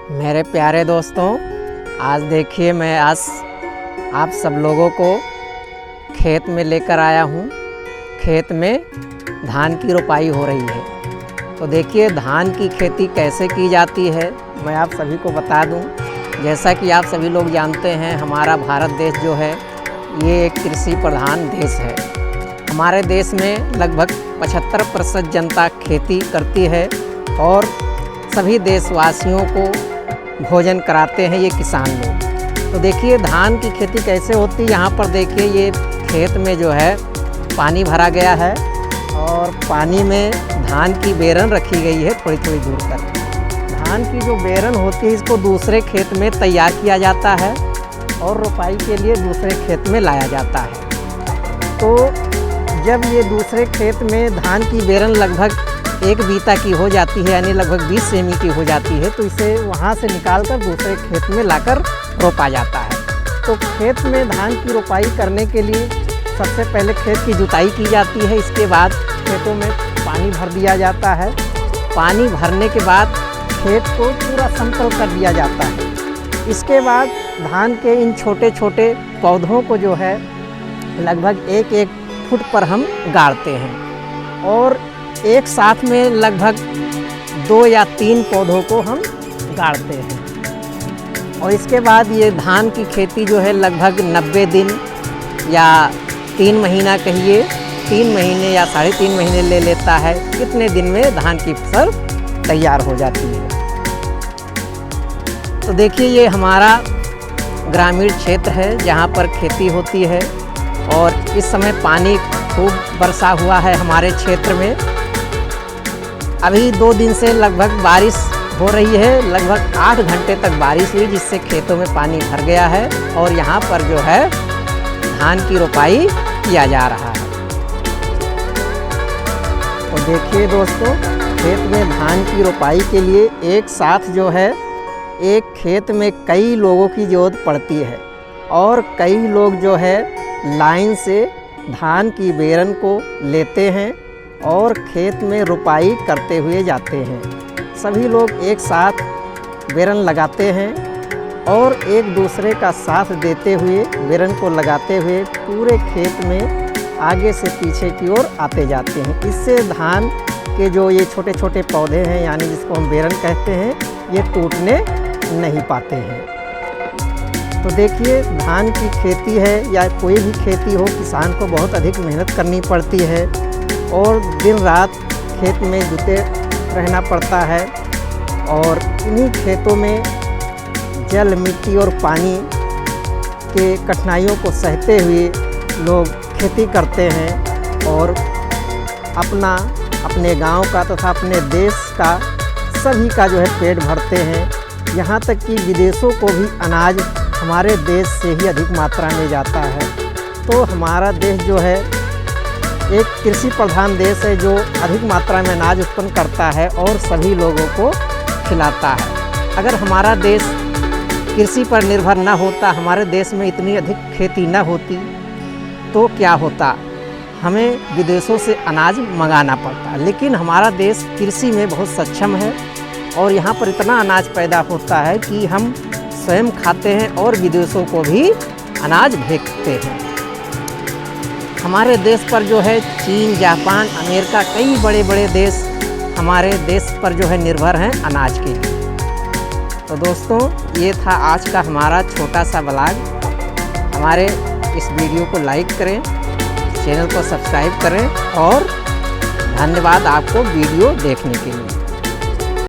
मेरे प्यारे दोस्तों, आज देखिए मैं आप सब लोगों को खेत में लेकर आया हूँ। खेत में धान की रोपाई हो रही है। तो देखिए धान की खेती कैसे की जाती है मैं आप सभी को बता दूँ। जैसा कि आप सभी लोग जानते हैं, हमारा भारत देश जो है ये एक कृषि प्रधान देश है। हमारे देश में लगभग 75% जनता खेती करती है और सभी देशवासियों को भोजन कराते हैं ये किसान लोग। तो देखिए धान की खेती कैसे होती है। यहाँ पर देखिए ये खेत में जो है पानी भरा गया है और पानी में धान की बेरन रखी गई है थोड़ी थोड़ी दूर तक। धान की जो बेरन होती है इसको दूसरे खेत में तैयार किया जाता है और रोपाई के लिए दूसरे खेत में लाया जाता है। तो जब ये दूसरे खेत में धान की बेरन लगभग 1 बीता की हो जाती है, यानी लगभग 20 सेमी की हो जाती है, तो इसे वहाँ से निकालकर दूसरे खेत में लाकर रोपा जाता है। तो खेत में धान की रोपाई करने के लिए सबसे पहले खेत की जुताई की जाती है। इसके बाद खेतों में पानी भर दिया जाता है। पानी भरने के बाद खेत को पूरा समतल कर दिया जाता है। इसके बाद धान के इन छोटे छोटे पौधों को जो है लगभग 1-1 फुट पर हम गाड़ते हैं और एक साथ में लगभग 2 या 3 पौधों को हम गाड़ते हैं। और इसके बाद ये धान की खेती जो है लगभग 90 दिन या 3 महीना कहिए, 3 महीने या 3.5 महीने ले लेता है। कितने दिन में धान की फसल तैयार हो जाती है। तो देखिए ये हमारा ग्रामीण क्षेत्र है जहाँ पर खेती होती है और इस समय पानी खूब बरसा हुआ है हमारे क्षेत्र में। अभी 2 दिन से लगभग बारिश हो रही है। लगभग 8 घंटे तक बारिश हुई जिससे खेतों में पानी भर गया है और यहाँ पर जो है धान की रोपाई किया जा रहा है। तो देखिए दोस्तों, खेत में धान की रोपाई के लिए एक साथ जो है एक खेत में कई लोगों की ज़रूरत पड़ती है और कई लोग जो है लाइन से धान की बेरन को लेते हैं और खेत में रोपाई करते हुए जाते हैं। सभी लोग एक साथ बेरन लगाते हैं और एक दूसरे का साथ देते हुए बेरन को लगाते हुए पूरे खेत में आगे से पीछे की ओर आते जाते हैं। इससे धान के जो ये छोटे छोटे पौधे हैं, यानी जिसको हम बेरन कहते हैं, ये टूटने नहीं पाते हैं। तो देखिए धान की खेती है या कोई भी खेती हो, किसान को बहुत अधिक मेहनत करनी पड़ती है और दिन रात खेत में जुटे रहना पड़ता है। और इन्हीं खेतों में जल, मिट्टी और पानी के कठिनाइयों को सहते हुए लोग खेती करते हैं और अपने गांव का तथा अपने देश का सभी का जो है पेट भरते हैं। यहाँ तक कि विदेशों को भी अनाज हमारे देश से ही अधिक मात्रा में जाता है। तो हमारा देश जो है एक कृषि प्रधान देश है जो अधिक मात्रा में अनाज उत्पन्न करता है और सभी लोगों को खिलाता है। अगर हमारा देश कृषि पर निर्भर न होता, हमारे देश में इतनी अधिक खेती न होती, तो क्या होता, हमें विदेशों से अनाज मंगाना पड़ता। लेकिन हमारा देश कृषि में बहुत सक्षम है और यहाँ पर इतना अनाज पैदा होता है कि हम स्वयं खाते हैं और विदेशों को भी अनाज भेजते हैं। हमारे देश पर जो है चीन, जापान, अमेरिका, कई बड़े बड़े देश हमारे देश पर जो है निर्भर हैं अनाज के लिए। तो दोस्तों, ये था आज का हमारा छोटा सा ब्लॉग। हमारे इस वीडियो को लाइक करें, चैनल को सब्सक्राइब करें और धन्यवाद आपको वीडियो देखने के लिए।